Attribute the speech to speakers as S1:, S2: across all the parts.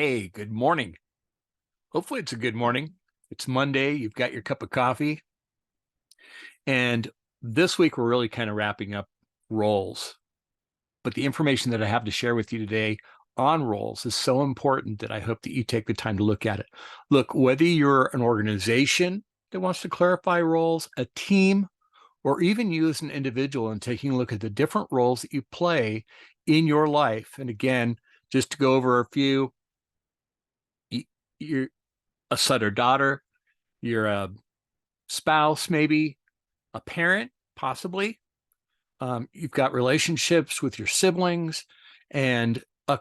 S1: Hey, good morning. Hopefully it's a good morning. It's Monday. You've got your cup of coffee. And this week, we're really kind of wrapping up roles. But the information that I have to share with you today on roles is so important that I hope that you take the time to look at it. Look, whether you're an organization that wants to clarify roles, a team, or even you as an individual and taking a look at the different roles that you play in your life. And again, just to go over a few, you're a son or daughter, you're a spouse, maybe a parent, possibly. You've got relationships with your siblings and a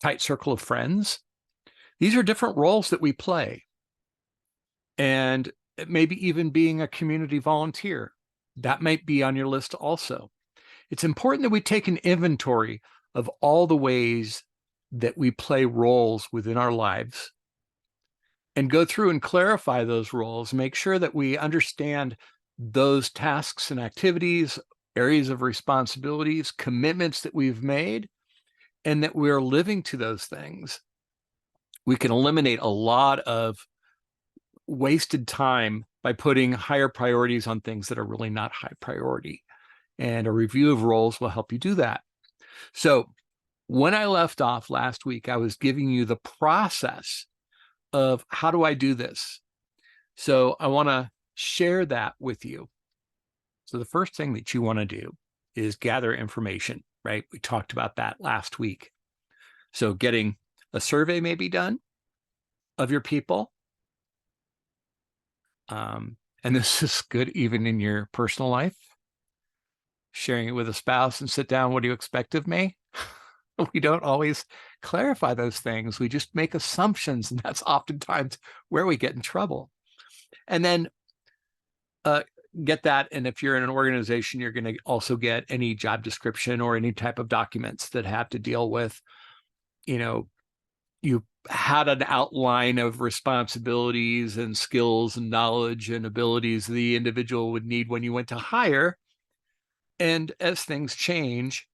S1: tight circle of friends. These are different roles that we play. And maybe even being a community volunteer. That might be on your list also. It's important that we take an inventory of all the ways that we play roles within our lives and go through and clarify those roles, make sure that we understand those tasks and activities, areas of responsibilities, commitments that we've made, and that we're living to those things. We can eliminate a lot of wasted time by putting higher priorities on things that are really not high priority. And a review of roles will help you do that. So when I left off last week, I was giving you the process of how do I do this? So I want to share that with you. So the first thing that you want to do is gather information, right? We talked about that last week. So getting a survey may be done of your people. And this is good even in your personal life. Sharing it with a spouse and sit down, what do you expect of me? We don't always clarify those things. We just make assumptions, and that's oftentimes where we get in trouble. And then get that. And if you're in an organization, you're going to also get any job description or any type of documents that have to deal with, you had an outline of responsibilities and skills and knowledge and abilities the individual would need when you went to hire. And as things change,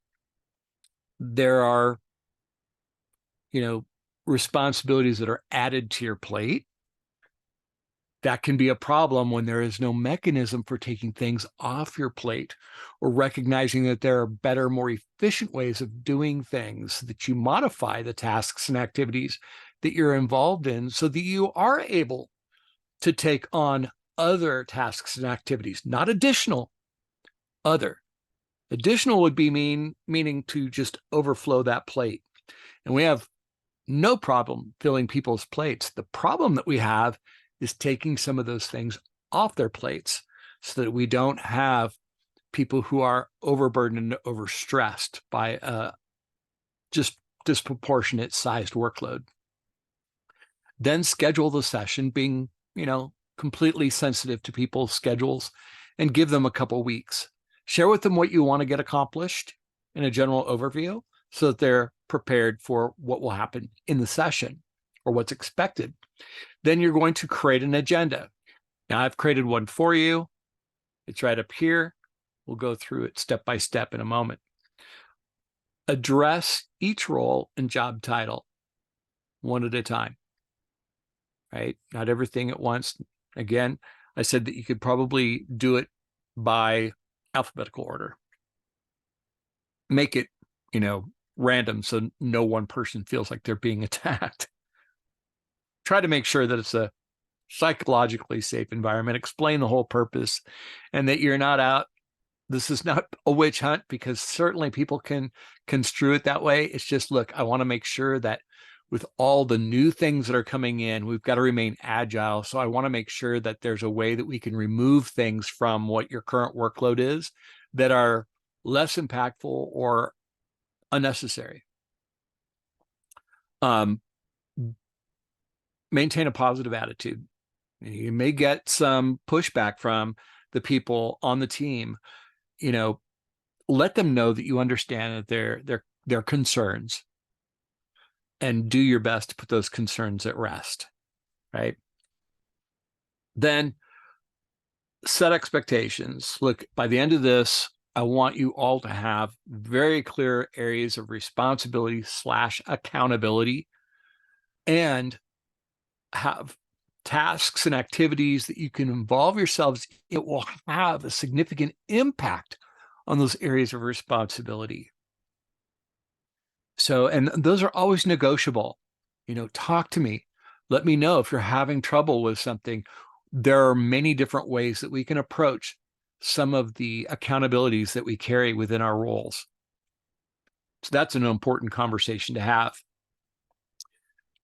S1: there are, responsibilities that are added to your plate. That can be a problem when there is no mechanism for taking things off your plate or recognizing that there are better, more efficient ways of doing things, that you modify the tasks and activities that you're involved in so that you are able to take on other tasks and activities, not additional, other. Additional would be meaning to just overflow that plate. And we have no problem filling people's plates. The problem that we have is taking some of those things off their plates so that we don't have people who are overburdened and overstressed by a just disproportionate sized workload. Then schedule the session, being, completely sensitive to people's schedules, and give them a couple weeks. Share with them what you want to get accomplished in a general overview so that they're prepared for what will happen in the session or what's expected. Then you're going to create an agenda. Now, I've created one for you. It's right up here. We'll go through it step by step in a moment. Address each role and job title one at a time, right? Not everything at once. Again, I said that you could probably do it by alphabetical order. Make it, random so no one person feels like they're being attacked. Try to make sure that it's a psychologically safe environment. Explain the whole purpose and that you're not out. This is not a witch hunt, because certainly people can construe it that way. It's just, look, I want to make sure that with all the new things that are coming in, we've got to remain agile. So I want to make sure that there's a way that we can remove things from what your current workload is that are less impactful or unnecessary. Maintain a positive attitude. You may get some pushback from the people on the team. Let them know that you understand that their concerns, and do your best to put those concerns at rest, right? Then set expectations. Look, by the end of this, I want you all to have very clear areas of responsibility / accountability and have tasks and activities that you can involve yourselves, it will have a significant impact on those areas of responsibility. So, and those are always negotiable. Talk to me. Let me know if you're having trouble with something. There are many different ways that we can approach some of the accountabilities that we carry within our roles. So that's an important conversation to have.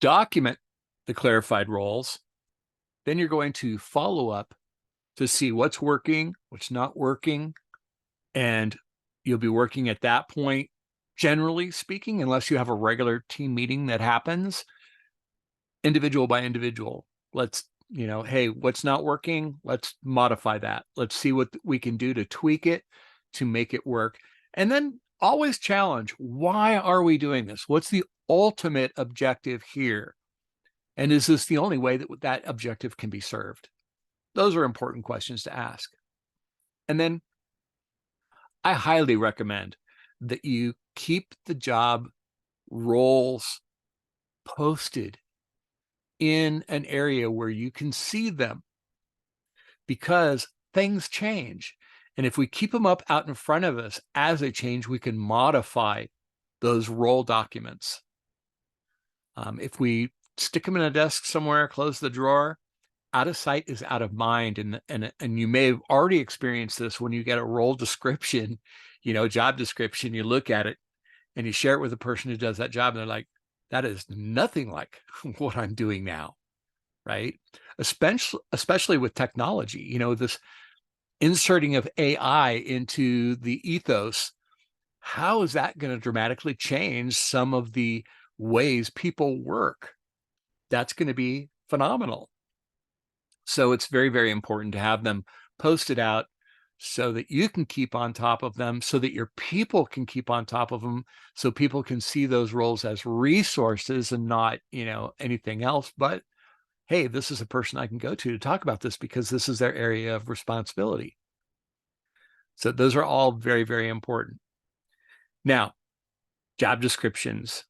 S1: Document the clarified roles. Then you're going to follow up to see what's working, what's not working, and you'll be working at that point, generally speaking, unless you have a regular team meeting that happens, individual by individual. Let's, hey, what's not working? Let's modify that. Let's see what we can do to tweak it, to make it work. And then always challenge, why are we doing this? What's the ultimate objective here? And is this the only way that that objective can be served? Those are important questions to ask. And then I highly recommend that you keep the job roles posted in an area where you can see them, because things change. And if we keep them up out in front of us as they change, we can modify those role documents. If we stick them in a desk somewhere, close the drawer, out of sight is out of mind. And you may have already experienced this when you get a role description, job description, you look at it and you share it with the person who does that job, and they're like, that is nothing like what I'm doing now, right? Especially with technology, this inserting of AI into the ethos, how is that going to dramatically change some of the ways people work? That's going to be phenomenal. So it's very, very important to have them posted out so that you can keep on top of them, so that your people can keep on top of them, so people can see those roles as resources and not, anything else. But hey, this is a person I can go to talk about this because this is their area of responsibility. So those are all very, very important. Now, job descriptions,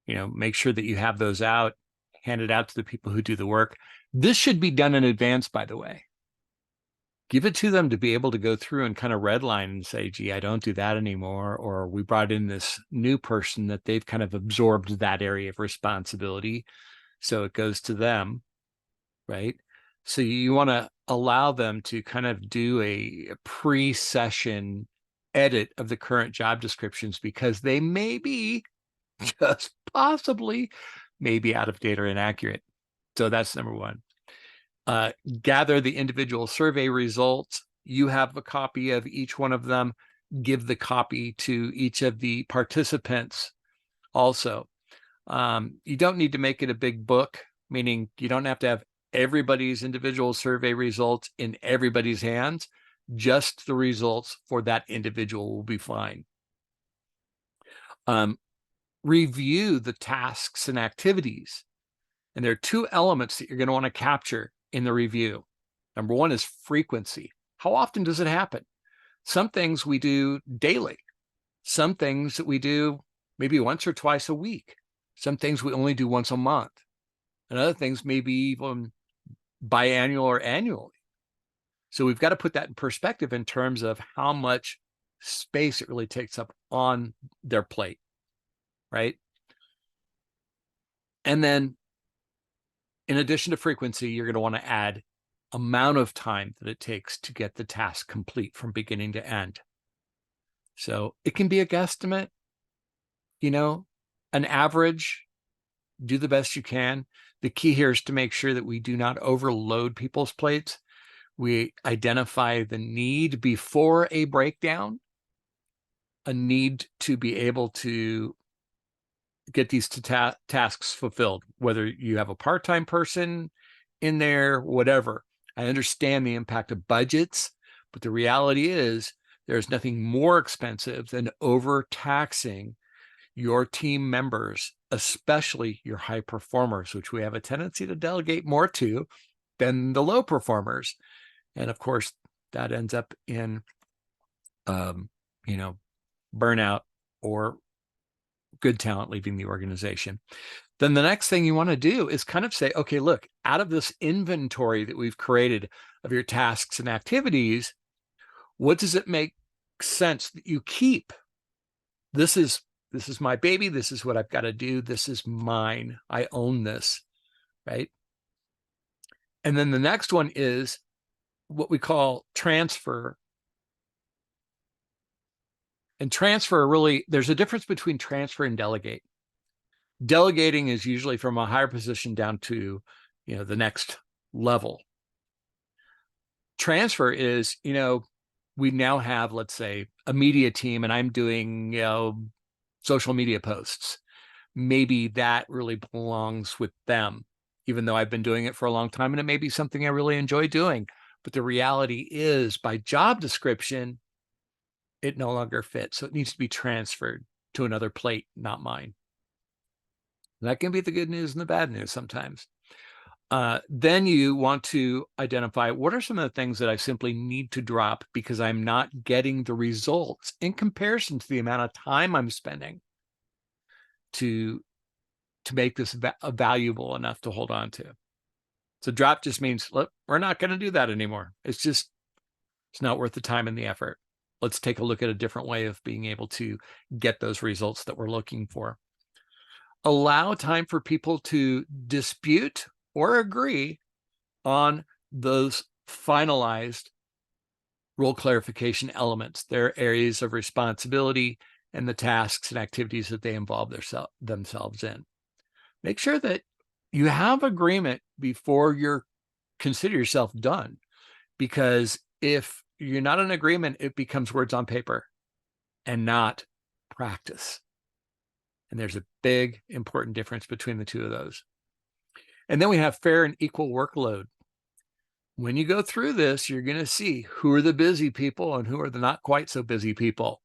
S1: make sure that you have those out, handed out to the people who do the work. This should be done in advance, by the way. Give it to them to be able to go through and kind of redline and say, gee, I don't do that anymore. Or we brought in this new person that they've kind of absorbed that area of responsibility. So it goes to them, right? So you want to allow them to kind of do a pre-session edit of the current job descriptions, because they may be just possibly maybe out of date or inaccurate. So that's number one. Gather the individual survey results. You have a copy of each one of them. Give the copy to each of the participants also. You don't need to make it a big book, meaning you don't have to have everybody's individual survey results in everybody's hands. Just the results for that individual will be fine. Review the tasks and activities. And there are two elements that you're going to want to capture in the review. Number one is frequency. How often does it happen? Some things we do daily. Some things that we do maybe once or twice a week. Some things we only do once a month. And other things maybe even biannual or annually. So we've got to put that in perspective in terms of how much space it really takes up on their plate, right? And then in addition to frequency, you're going to want to add amount of time that it takes to get the task complete from beginning to end. So it can be a guesstimate, an average. Do the best you can. The key here is to make sure that we do not overload people's plates. We identify the need before a breakdown, a need to be able to get these tasks fulfilled, whether you have a part-time person in there, whatever. I understand the impact of budgets, but the reality is there's nothing more expensive than overtaxing your team members, especially your high performers, which we have a tendency to delegate more to than the low performers. And of course, that ends up in, burnout or good talent leaving the organization. Then the next thing you want to do is kind of say, okay, look, out of this inventory that we've created of your tasks and activities, what does it make sense that you keep? This is my baby. This is what I've got to do. This is mine. I own this, right? And then the next one is what we call transfer. And transfer, really, there's a difference between transfer and delegate. Delegating is usually from a higher position down to, the next level. Transfer is, we now have, let's say, a media team, and I'm doing, social media posts. Maybe that really belongs with them, even though I've been doing it for a long time, and it may be something I really enjoy doing. But the reality is, by job description, it no longer fits. So it needs to be transferred to another plate, not mine. That can be the good news and the bad news sometimes. Then you want to identify what are some of the things that I simply need to drop because I'm not getting the results in comparison to the amount of time I'm spending to make this valuable enough to hold on to. So drop just means, look, we're not going to do that anymore. It's not worth the time and the effort. Let's take a look at a different way of being able to get those results that we're looking for. Allow time for people to dispute or agree on those finalized role clarification elements, their areas of responsibility, and the tasks and activities that they involve themselves in. Make sure that you have agreement before you consider yourself done, because if you're not in agreement, it becomes words on paper and not practice. And there's a big, important difference between the two of those. And then we have fair and equal workload. When you go through this, you're going to see who are the busy people and who are the not quite so busy people.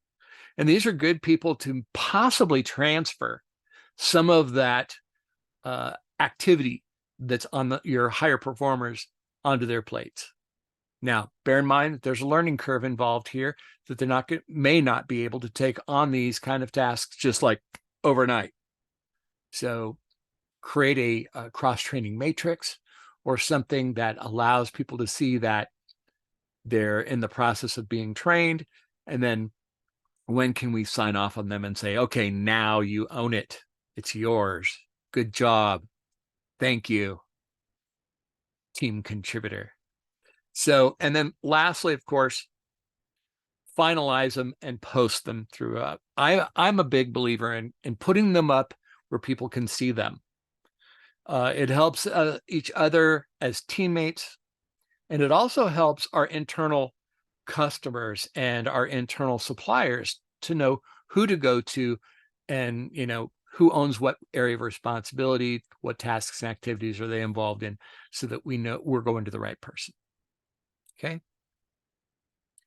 S1: And these are good people to possibly transfer some of that activity that's on your higher performers onto their plates. Now, bear in mind that there's a learning curve involved here, that they're may not be able to take on these kind of tasks just like overnight. So create a cross-training matrix or something that allows people to see that they're in the process of being trained. And then when can we sign off on them and say, okay, now you own it. It's yours. Good job. Thank you, team contributor. So, and then lastly, of course, finalize them and post them throughout. I'm a big believer in putting them up where people can see them. It helps each other as teammates, and it also helps our internal customers and our internal suppliers to know who to go to, and who owns what area of responsibility, what tasks and activities are they involved in, so that we know we're going to the right person. Okay.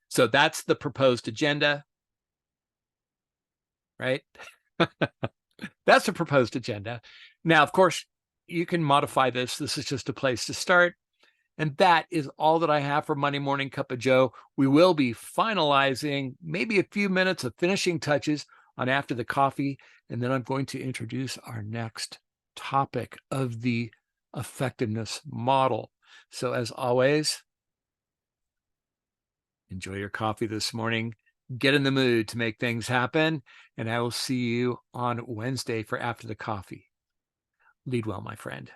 S1: So that's the proposed agenda, right? That's the proposed agenda. Now, of course, you can modify this. This is just a place to start. And that is all that I have for Monday Morning Cup of Joe. We will be finalizing maybe a few minutes of finishing touches on After the Coffee. And then I'm going to introduce our next topic of the effectiveness model. So as always, enjoy your coffee this morning. Get in the mood to make things happen. And I will see you on Wednesday for After the Coffee. Lead well, my friend.